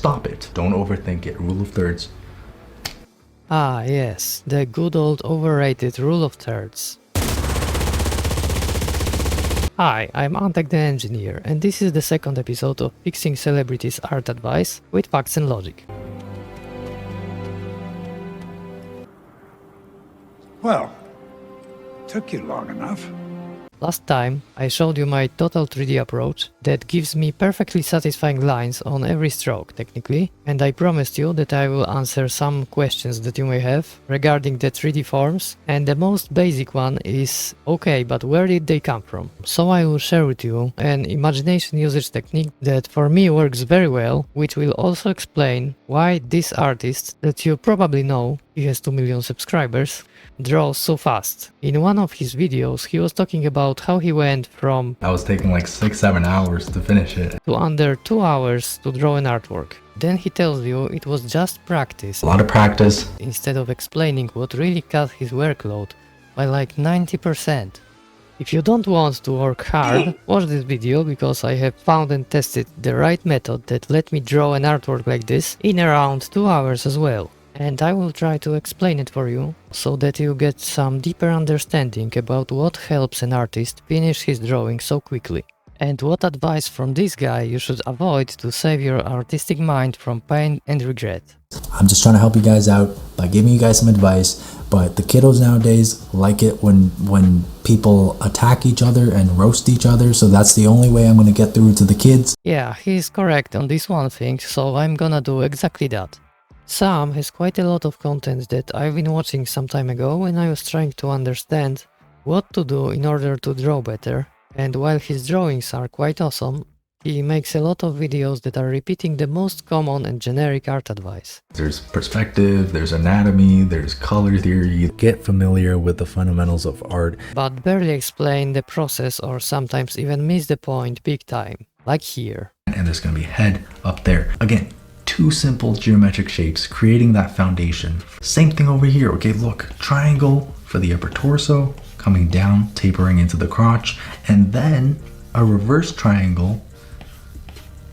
Stop it. Don't overthink it. Rule of thirds. Ah, yes, the good old overrated rule of thirds. Hi, I'm Antek the Engineer, and this is the second episode of Fixing Celebrities' Art Advice with Facts and Logic. Well, took you long enough. Last time I showed you my total 3D approach that gives me perfectly satisfying lines on every stroke technically, and I promised you that I will answer some questions that you may have regarding the 3D forms, and the most basic one is okay, but where did they come from? So I will share with you an imagination usage technique that for me works very well, which will also explain why this artist that you probably know, he has 2 million subscribers, draws so fast. In one of his videos he was talking about how he went from I was taking like 6-7 hours to finish it. to under 2 hours to draw an artwork. Then he tells you it was just practice, A lot of practice. instead of explaining what really cut his workload by like 90%. If you don't want to work hard, watch this video because I have found and tested the right method that let me draw an artwork like this in around 2 hours as well. And I will try to explain it for you, so that you get some deeper understanding about what helps an artist finish his drawing so quickly. And what advice from this guy you should avoid to save your artistic mind from pain and regret. I'm just trying to help you guys out by giving you guys some advice, but the kiddos nowadays like it when people attack each other and roast each other, so that's the only way I'm going to get through to the kids. Yeah, he's correct on this one thing, so I'm gonna do exactly that. Sam has quite a lot of content that I've been watching some time ago when I was trying to understand what to do in order to draw better, and while his drawings are quite awesome, he makes a lot of videos that are repeating the most common and generic art advice. There's perspective, there's anatomy, there's color theory. Get familiar with the fundamentals of art. But barely explain the process or sometimes even miss the point big time, like here. And there's gonna be head up there. Again, two simple geometric shapes creating that foundation. Same thing over here, okay? Look, triangle for the upper torso, coming down, tapering into the crotch, and then a reverse triangle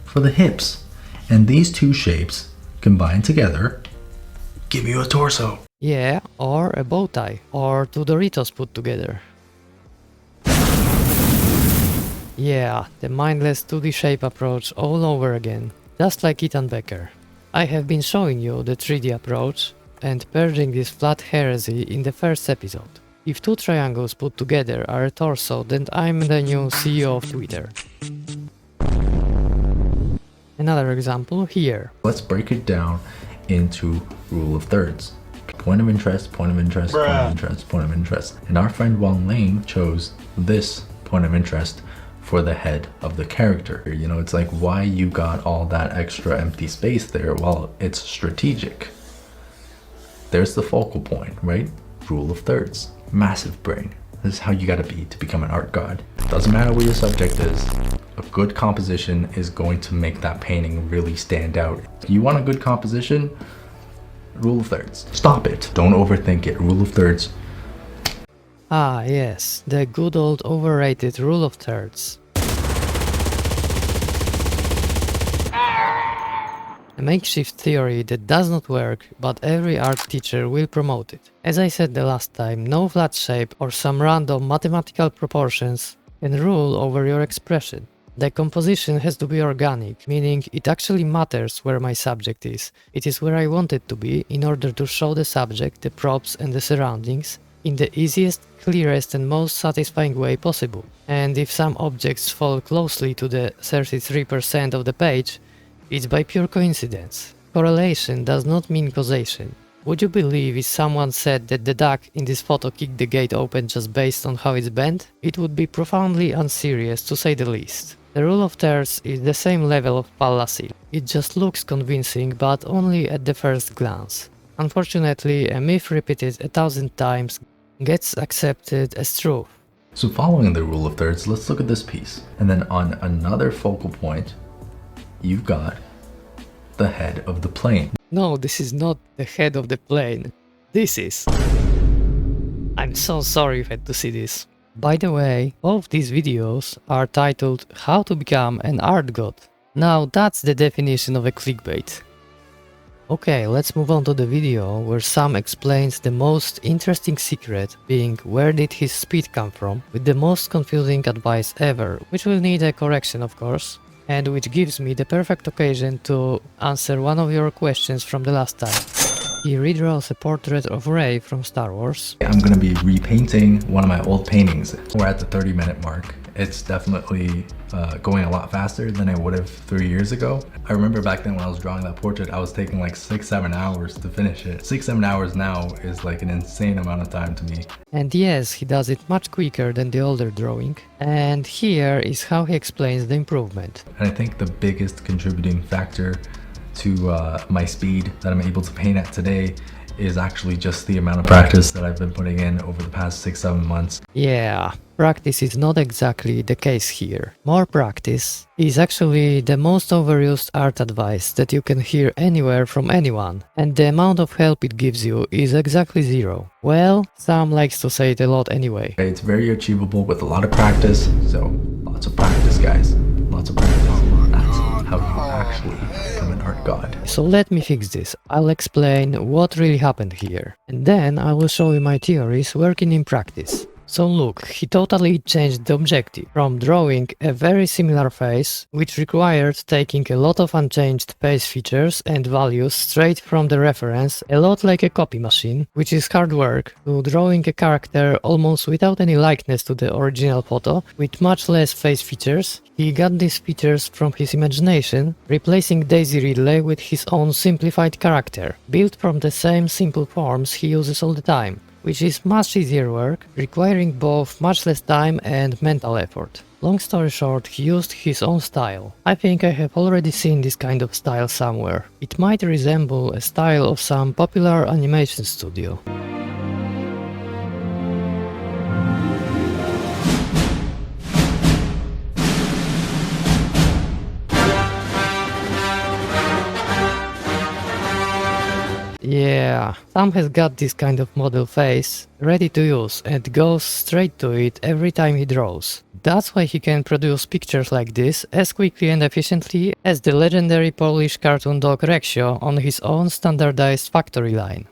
for the hips. And these two shapes combined together give you a torso. Yeah, or a bow tie, or two Doritos put together. Yeah, the mindless 2D shape approach all over again. Just like Ethan Becker. I have been showing you the 3D approach and purging this flat heresy in the first episode. If two triangles put together are a torso, then I'm the new CEO of Twitter. Another example here. Let's break it down into rule of thirds. Point of interest, point of interest, point of interest, point of interest. And our friend Wang Lane chose this point of interest for the head of the character. You know, it's like, why you got all that extra empty space there? Well, it's strategic. There's the focal point, right? Rule of thirds. Massive brain. This is how you gotta be to become an art god. Doesn't matter what your subject is. A good composition is going to make that painting really stand out. You want a good composition? Rule of thirds. Stop it. Don't overthink it. Rule of thirds. Ah yes, the good old overrated rule of thirds. A makeshift theory that does not work, but every art teacher will promote it. As I said the last time, no flat shape or some random mathematical proportions can rule over your expression. The composition has to be organic, meaning it actually matters where my subject is. It is where I want it to be in order to show the subject, the props and the surroundings in the easiest, clearest and most satisfying way possible. And if some objects fall closely to the 33% of the page, it's by pure coincidence. Correlation does not mean causation. Would you believe if someone said that the duck in this photo kicked the gate open just based on how it's bent? It would be profoundly unserious, to say the least. The rule of thirds is the same level of fallacy. It just looks convincing, but only at the first glance. Unfortunately, a myth repeated 1,000 times gets accepted as truth. So following the rule of thirds, let's look at this piece. And then on another focal point, you've got the head of the plane. No, this is not the head of the plane. This is. I'm so sorry you had to see this. By the way, both these videos are titled How to Become an Art God. Now that's the definition of a clickbait. Okay, let's move on to the video where Sam explains the most interesting secret, being where did his speed come from, with the most confusing advice ever, which will need a correction of course, and which gives me the perfect occasion to answer one of your questions from the last time. He redraws a portrait of Rey from Star Wars. I'm gonna be repainting one of my old paintings. We're at the 30-minute mark. It's definitely going a lot faster than I would have 3 years ago. I remember back then when I was drawing that portrait, I was taking like 6-7 hours to finish it. 6-7 hours now is like an insane amount of time to me. And yes, he does it much quicker than the older drawing. And here is how he explains the improvement. And I think the biggest contributing factor to my speed that I'm able to paint at today is actually just the amount of practice that I've been putting in over the past 6-7 months. Yeah, practice is not exactly the case here. More practice is actually the most overused art advice that you can hear anywhere from anyone, and the amount of help it gives you is exactly zero. Well, Sam likes to say it a lot anyway. It's very achievable with a lot of practice, so lots of practice, guys. Lots of practice. That's how you actually become an art god. So let me fix this. I'll explain what really happened here, and then I will show you my theories working in practice. So look, he totally changed the objective from drawing a very similar face, which required taking a lot of unchanged face features and values straight from the reference, a lot like a copy machine, which is hard work, to drawing a character almost without any likeness to the original photo, with much less face features. He got these features from his imagination, replacing Daisy Ridley with his own simplified character, built from the same simple forms he uses all the time, which is much easier work, requiring both much less time and mental effort. Long story short, he used his own style. I think I have already seen this kind of style somewhere. It might resemble a style of some popular animation studio. Yeah, Sam has got this kind of model face ready to use and goes straight to it every time he draws. That's why he can produce pictures like this as quickly and efficiently as the legendary Polish cartoon dog Reksio on his own standardized factory line.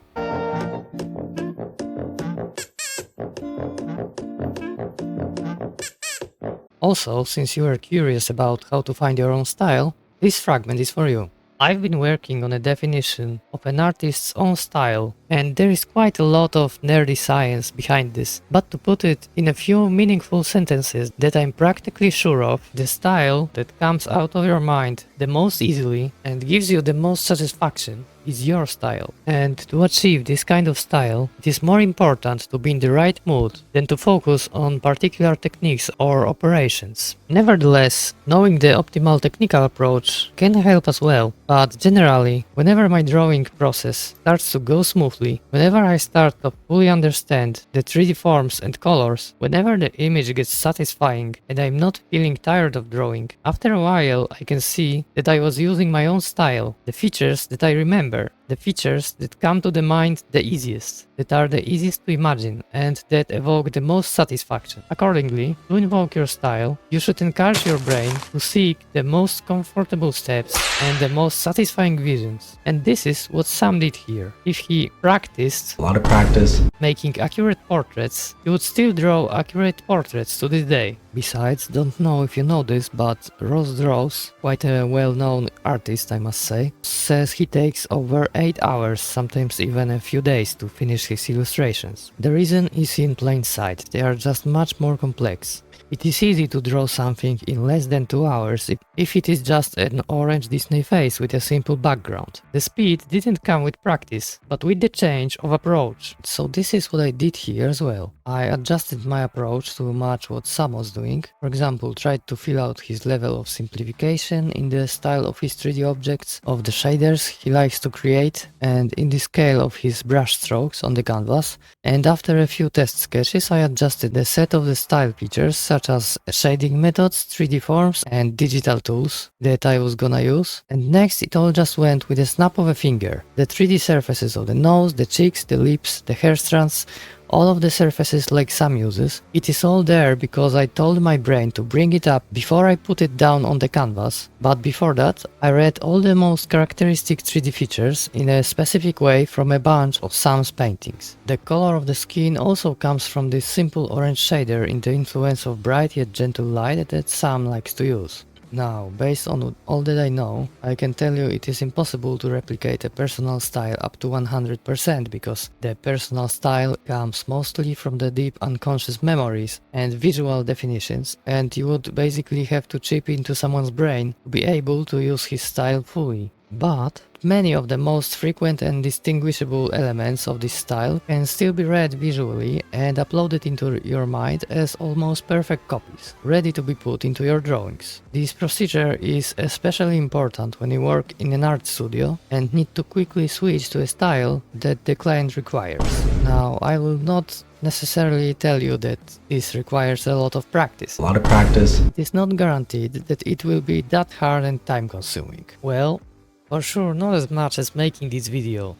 Also, since you are curious about how to find your own style, this fragment is for you. I've been working on a definition of an artist's own style, and there is quite a lot of nerdy science behind this, but to put it in a few meaningful sentences that I'm practically sure of, the style that comes out of your mind the most easily and gives you the most satisfaction is your style. And to achieve this kind of style, it is more important to be in the right mood than to focus on particular techniques or operations. Nevertheless, knowing the optimal technical approach can help as well, but generally, whenever my drawing process starts to go smoothly, whenever I start to fully understand the 3D forms and colors, whenever the image gets satisfying and I'm not feeling tired of drawing, after a while I can see that I was using my own style, the features that I remember, the features that come to the mind the easiest, that are the easiest to imagine and that evoke the most satisfaction. Accordingly, to invoke your style, you should encourage your brain to seek the most comfortable steps and the most satisfying visions. And this is what Sam did here. If he practiced A lot of practice. making accurate portraits, he would still draw accurate portraits to this day. Besides, don't know if you know this, but Ross Draws, quite a well-known artist I must say, says he takes over 8 hours, sometimes even a few days to finish his illustrations. The reason is in plain sight, they are just much more complex. It is easy to draw something in less than 2 hours if it is just an orange Disney face with a simple background. The speed didn't come with practice, but with the change of approach. So this is what I did here as well. I adjusted my approach to match what Sam was doing. For example, tried to fill out his level of simplification in the style of his 3D objects, of the shaders he likes to create, and in the scale of his brush strokes on the canvas. And after a few test sketches, I adjusted the set of the style features such as shading methods, 3D forms and digital tools that I was gonna use. And next it all just went with a snap of a finger. The 3D surfaces of the nose, the cheeks, the lips, the hair strands, all of the surfaces like Sam uses. It is all there because I told my brain to bring it up before I put it down on the canvas, but before that I read all the most characteristic 3D features in a specific way from a bunch of Sam's paintings. The color of the skin also comes from this simple orange shader in the influence of bright yet gentle light that Sam likes to use. Now, based on all that I know, I can tell you it is impossible to replicate a personal style up to 100% because the personal style comes mostly from the deep unconscious memories and visual definitions, and you would basically have to chip into someone's brain to be able to use his style fully. But many of the most frequent and distinguishable elements of this style can still be read visually and uploaded into your mind as almost perfect copies, ready to be put into your drawings. This procedure is especially important when you work in an art studio and need to quickly switch to a style that the client requires. Now, I will not necessarily tell you that this requires a lot of practice. A lot of practice. It is not guaranteed that it will be that hard and time consuming. Well, for sure, not as much as making this video.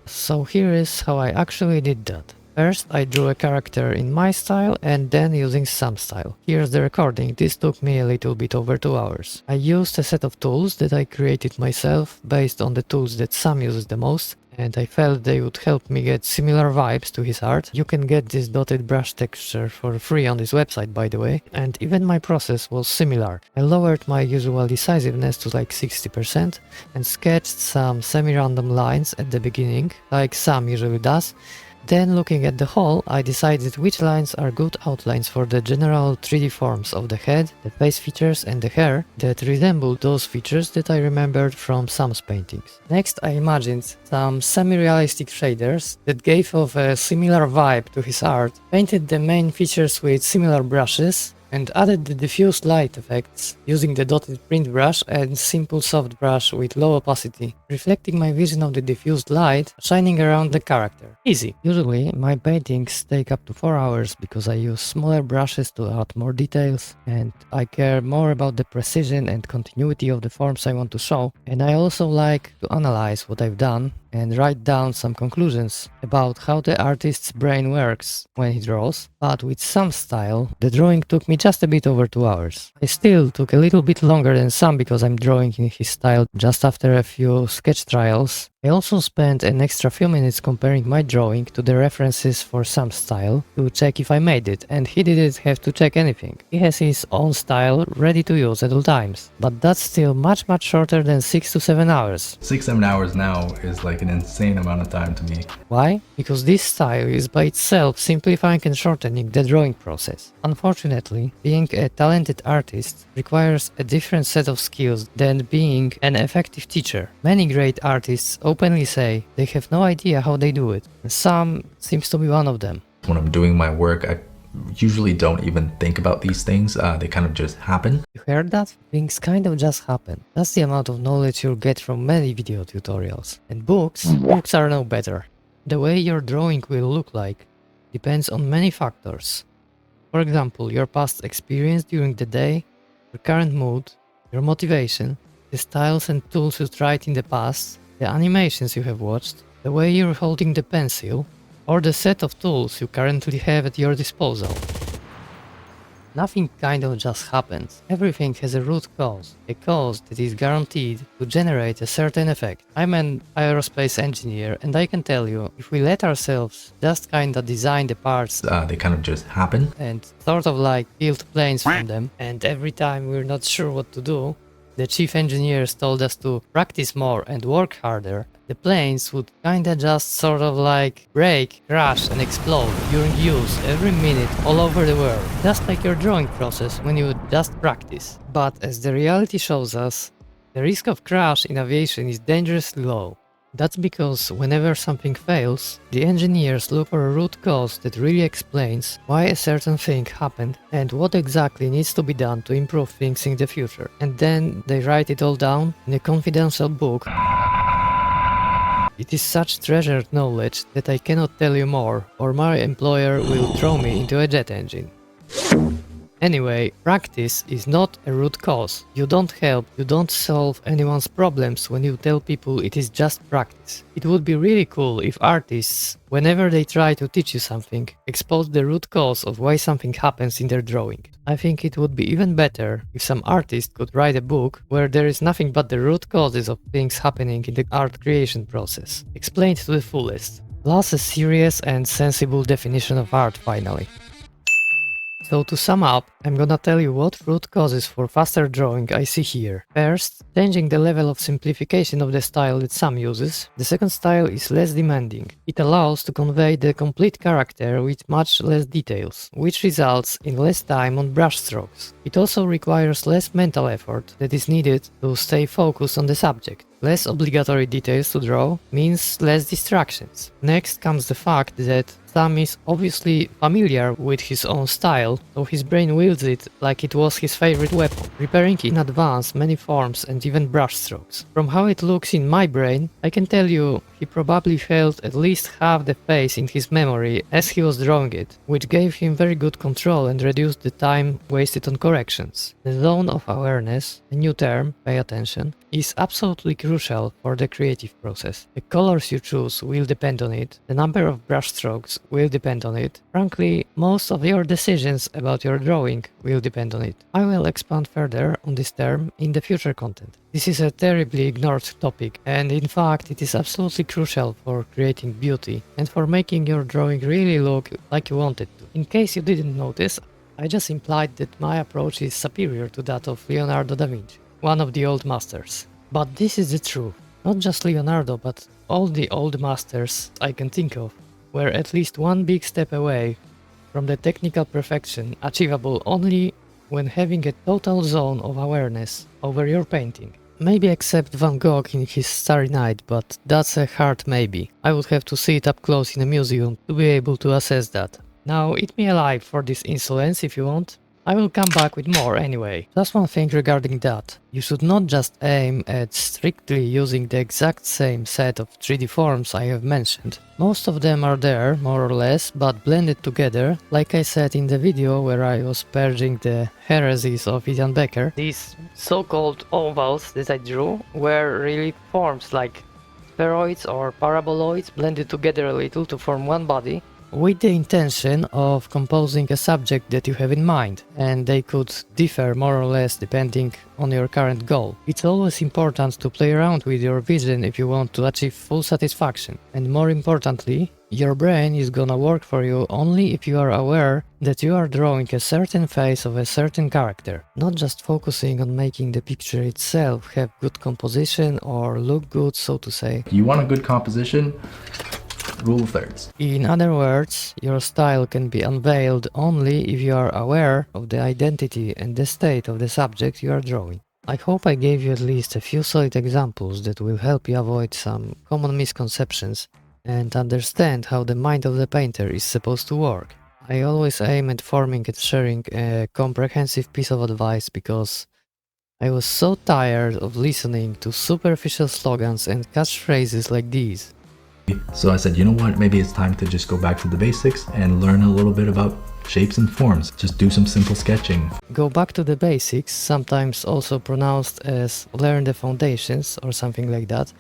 So here is how I actually did that. First, I drew a character in my style and then using Sam's style. Here's the recording. This took me a little bit over 2 hours. I used a set of tools that I created myself based on the tools that Sam uses the most, and I felt they would help me get similar vibes to his art. You can get this dotted brush texture for free on this website, by the way, and even my process was similar. I lowered my usual decisiveness to like 60% and sketched some semi-random lines at the beginning, like Sam usually does. Then, looking at the whole, I decided which lines are good outlines for the general 3D forms of the head, the face features and the hair that resembled those features that I remembered from Sam's paintings. Next, I imagined some semi-realistic shaders that gave off a similar vibe to his art, painted the main features with similar brushes, and added the diffuse light effects using the dotted print brush and simple soft brush with low opacity, reflecting my vision of the diffused light shining around the character. Easy. Usually my paintings take up to 4 hours because I use smaller brushes to add more details, and I care more about the precision and continuity of the forms I want to show, and I also like to analyze what I've done and write down some conclusions about how the artist's brain works when he draws, but with Sam's style, the drawing took me just a bit over 2 hours. I still took a little bit longer than Sam because I'm drawing in his style just after a few sketch trials. I also spent an extra few minutes comparing my drawing to the references for Sam's style to check if I made it, and he didn't have to check anything. He has his own style ready to use at all times, but that's still much shorter than 6 to 7 hours. 6-7 hours now is like an insane amount of time to me. Why? Because this style is by itself simplifying and shortening the drawing process. Unfortunately, being a talented artist requires a different set of skills than being an effective teacher. Many great artists openly say they have no idea how they do it, and Sam seems to be one of them. When I'm doing my work, I usually don't even think about these things. They kind of just happen. You heard that? Things kind of just happen. That's the amount of knowledge you'll get from many video tutorials. And books are no better. The way your drawing will look like depends on many factors. For example, your past experience during the day, your current mood, your motivation, the styles and tools you tried in the past, the animations you have watched, the way you're holding the pencil, or the set of tools you currently have at your disposal. Nothing kind of just happens. Everything has a root cause, a cause that is guaranteed to generate a certain effect. I'm an aerospace engineer, and I can tell you, if we let ourselves just kinda design the parts They kind of just happen. and sort of like build planes from them, and every time we're not sure what to do, the chief engineers told us to practice more and work harder, the planes would kinda just sort of like break, crash and explode during use every minute all over the world. Just like your drawing process when you just practice. But as the reality shows us, the risk of crash in aviation is dangerously low. That's because whenever something fails, the engineers look for a root cause that really explains why a certain thing happened and what exactly needs to be done to improve things in the future. And then they write it all down in a confidential book. It is such treasured knowledge that I cannot tell you more, or my employer will throw me into a jet engine. Anyway, practice is not a root cause. You don't help, you don't solve anyone's problems when you tell people it is just practice. It would be really cool if artists, whenever they try to teach you something, expose the root cause of why something happens in their drawing. I think it would be even better if some artist could write a book where there is nothing but the root causes of things happening in the art creation process, explained to the fullest. Plus a serious and sensible definition of art finally. So to sum up, I'm gonna tell you what root causes for faster drawing I see here. First, changing the level of simplification of the style that Sam uses. The second style is less demanding. It allows to convey the complete character with much less details, which results in less time on brushstrokes. It also requires less mental effort that is needed to stay focused on the subject. Less obligatory details to draw means less distractions. Next comes the fact that Sam is obviously familiar with his own style, so his brain wields it like it was his favorite weapon, preparing in advance many forms and even brushstrokes. From how it looks in my brain, I can tell you he probably felt at least half the face in his memory as he was drawing it, which gave him very good control and reduced the time wasted on corrections. The zone of awareness, a new term, pay attention, is absolutely crucial for the creative process. The colors you choose will depend on it, the number of brushstrokes will depend on it. Frankly, most of your decisions about your drawing will depend on it. I will expand further on this term in the future content. This is a terribly ignored topic, and in fact it is absolutely crucial for creating beauty and for making your drawing really look like you want it to. In case you didn't notice, I just implied that my approach is superior to that of Leonardo da Vinci, one of the old masters. But this is the truth. Not just Leonardo, but all the old masters I can think of were at least one big step away from the technical perfection achievable only when having a total zone of awareness over your painting. Maybe except Van Gogh in his Starry Night, but that's a hard maybe. I would have to see it up close in a museum to be able to assess that. Now eat me alive for this insolence if you want. I will come back with more anyway. Just one thing regarding that. You should not just aim at strictly using the exact same set of 3D forms I have mentioned. Most of them are there, more or less, but blended together, like I said in the video where I was purging the heresies of Jan Becker. These so-called ovals that I drew were really forms like spheroids or paraboloids blended together a little to form one body, with the intention of composing a subject that you have in mind, and they could differ more or less depending on your current goal. It's always important to play around with your vision if you want to achieve full satisfaction, and more importantly, your brain is gonna work for you only if you are aware that you are drawing a certain face of a certain character, not just focusing on making the picture itself have good composition or look good, so to say. You want a good composition? Rule of thirds. In other words, your style can be unveiled only if you are aware of the identity and the state of the subject you are drawing. I hope I gave you at least a few solid examples that will help you avoid some common misconceptions and understand how the mind of the painter is supposed to work. I always aim at forming and sharing a comprehensive piece of advice because I was so tired of listening to superficial slogans and catchphrases like these. So I said, you know what, maybe it's time to just go back to the basics and learn a little bit about shapes and forms. Just do some simple sketching. Go back to the basics, sometimes also pronounced as learn the foundations or something like that.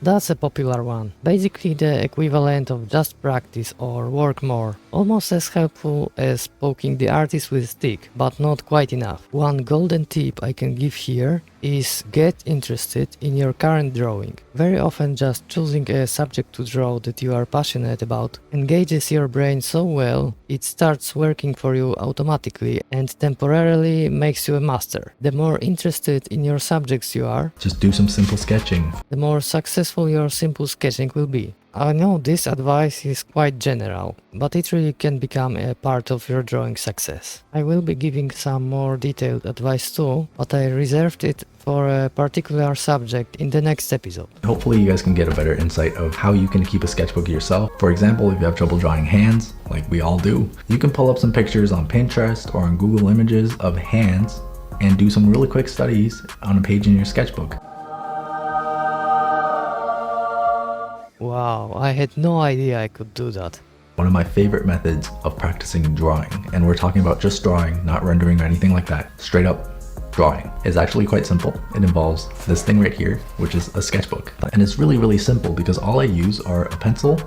That's a popular one. Basically the equivalent of just practice or work more. Almost as helpful as poking the artist with a stick, but not quite enough. One golden tip I can give here is get interested in your current drawing. Very often just choosing a subject to draw that you are passionate about engages your brain so well it starts working for you automatically and temporarily makes you a master. The more interested in your subjects you are, just do some simple sketching. The more successful your simple sketching will be. I know this advice is quite general, but it really can become a part of your drawing success. I will be giving some more detailed advice too, but I reserved it for a particular subject in the next episode. Hopefully you guys can get a better insight of how you can keep a sketchbook yourself. For example, if you have trouble drawing hands, like we all do, you can pull up some pictures on Pinterest or on Google Images of hands and do some really quick studies on a page in your sketchbook. Wow, I had no idea I could do that. One of my favorite methods of practicing drawing, and we're talking about just drawing, not rendering or anything like that, straight up drawing, is actually quite simple. It involves this thing right here, which is a sketchbook. And it's really simple because all I use are a pencil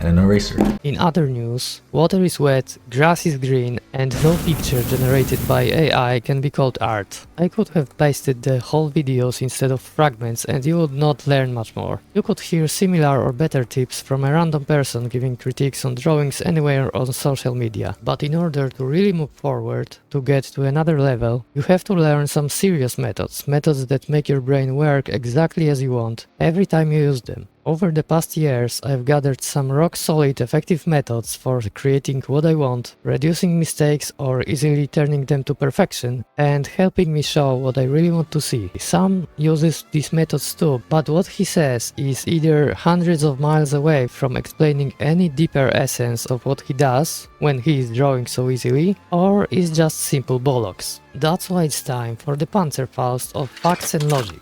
and an eraser. In other news, water is wet, grass is green, and no picture generated by AI can be called art. I could have pasted the whole videos instead of fragments and you would not learn much more. You could hear similar or better tips from a random person giving critiques on drawings anywhere on social media. But in order to really move forward, to get to another level, you have to learn some serious methods that make your brain work exactly as you want, every time you use them. Over the past years, I've gathered some rock-solid effective methods for creating what I want, reducing mistakes or easily turning them to perfection, and helping me show what I really want to see. Sam uses these methods too, but what he says is either hundreds of miles away from explaining any deeper essence of what he does when he is drawing so easily, or is just simple bollocks. That's why it's time for the Panzerfaust of facts and logic.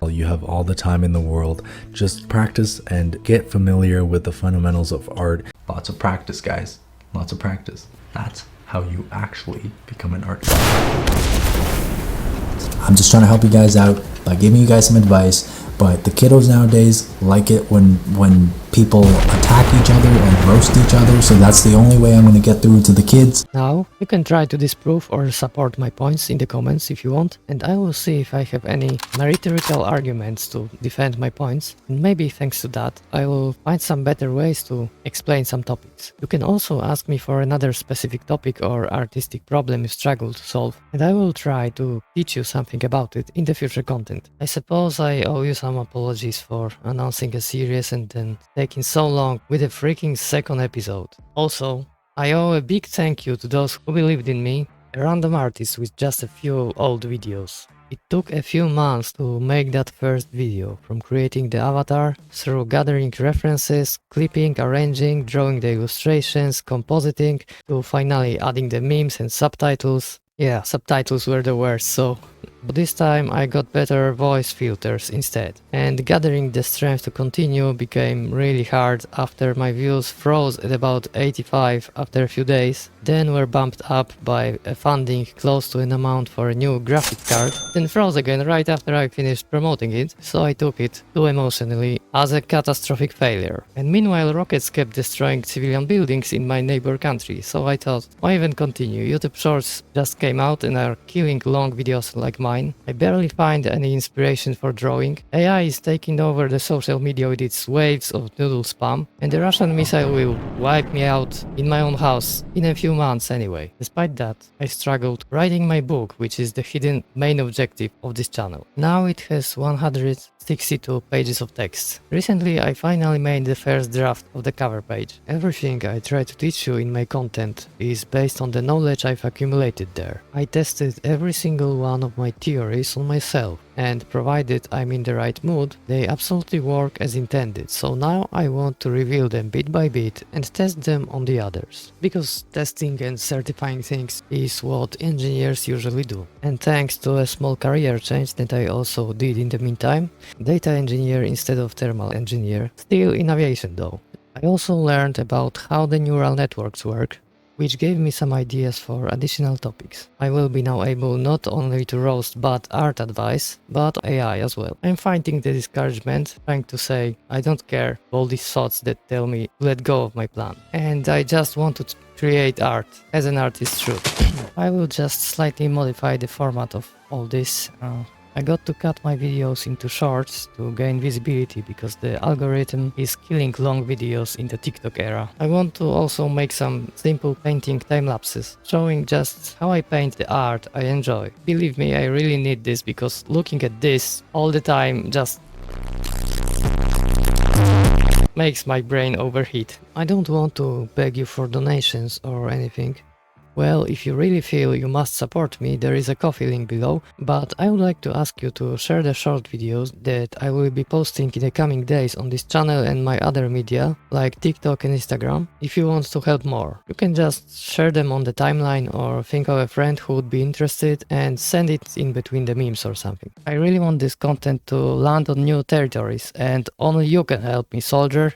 You have all the time in the world. Just practice and get familiar with the fundamentals of art. Lots of practice, guys. Lots of practice. That's how you actually become an artist. I'm just trying to help you guys out by giving you guys some advice, but the kiddos nowadays like it when people attack each other and roast each other, so that's the only way I'm going to get through to the kids. Now, you can try to disprove or support my points in the comments if you want, and I will see if I have any rhetorical arguments to defend my points, and maybe thanks to that, I will find some better ways to explain some topics. You can also ask me for another specific topic or artistic problem you struggle to solve, and I will try to teach you something about it in the future content. I suppose I owe you some apologies for announcing a series and then taking so long with a freaking second episode. Also, I owe a big thank you to those who believed in me, a random artist with just a few old videos. It took a few months to make that first video, from creating the avatar, through gathering references, clipping, arranging, drawing the illustrations, compositing, to finally adding the memes and subtitles. Yeah, subtitles were the worst, so... But this time I got better voice filters instead, and gathering the strength to continue became really hard after my views froze at about 85 after a few days, then were bumped up by a funding close to an amount for a new graphic card, then froze again right after I finished promoting it, so I took it, too emotionally, as a catastrophic failure. And meanwhile rockets kept destroying civilian buildings in my neighbor country, so I thought, why even continue? YouTube Shorts just came out and are killing long videos like mine. I barely find any inspiration for drawing. AI is taking over the social media with its waves of noodle spam, and the Russian missile will wipe me out in my own house in a few months anyway. Despite that, I struggled writing my book, which is the hidden main objective of this channel. Now it has 162 pages of text. Recently I finally made the first draft of the cover page. Everything I try to teach you in my content is based on the knowledge I've accumulated there. I tested every single one of my theories on myself, and provided I'm in the right mood, they absolutely work as intended, so now I want to reveal them bit by bit and test them on the others. Because testing and certifying things is what engineers usually do. And thanks to a small career change that I also did in the meantime, data engineer instead of thermal engineer, still in aviation though. I also learned about how the neural networks work, which gave me some ideas for additional topics. I will be now able not only to roast bad art advice, but AI as well. I'm fighting the discouragement, trying to say I don't care, all these thoughts that tell me to let go of my plan. And I just want to create art, as an artist should. I will just slightly modify the format of all this. I got to cut my videos into shorts to gain visibility because the algorithm is killing long videos in the TikTok era. I want to also make some simple painting time lapses, showing just how I paint the art I enjoy. Believe me, I really need this because looking at this all the time just makes my brain overheat. I don't want to beg you for donations or anything. Well, if you really feel you must support me, there is a Ko-fi link below, but I would like to ask you to share the short videos that I will be posting in the coming days on this channel and my other media, like TikTok and Instagram, if you want to help more. You can just share them on the timeline or think of a friend who would be interested and send it in between the memes or something. I really want this content to land on new territories, and only you can help me, soldier.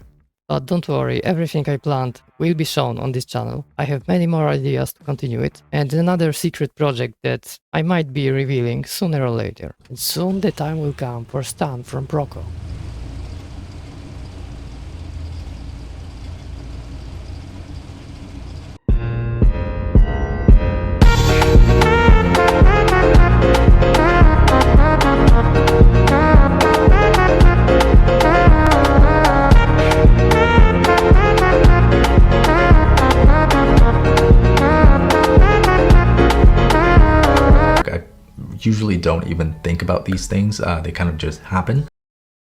But don't worry, everything I planned will be shown on this channel. I have many more ideas to continue it, and another secret project that I might be revealing sooner or later. And soon the time will come for Stan from Proco. I usually don't even think about these things. They kind of just happen.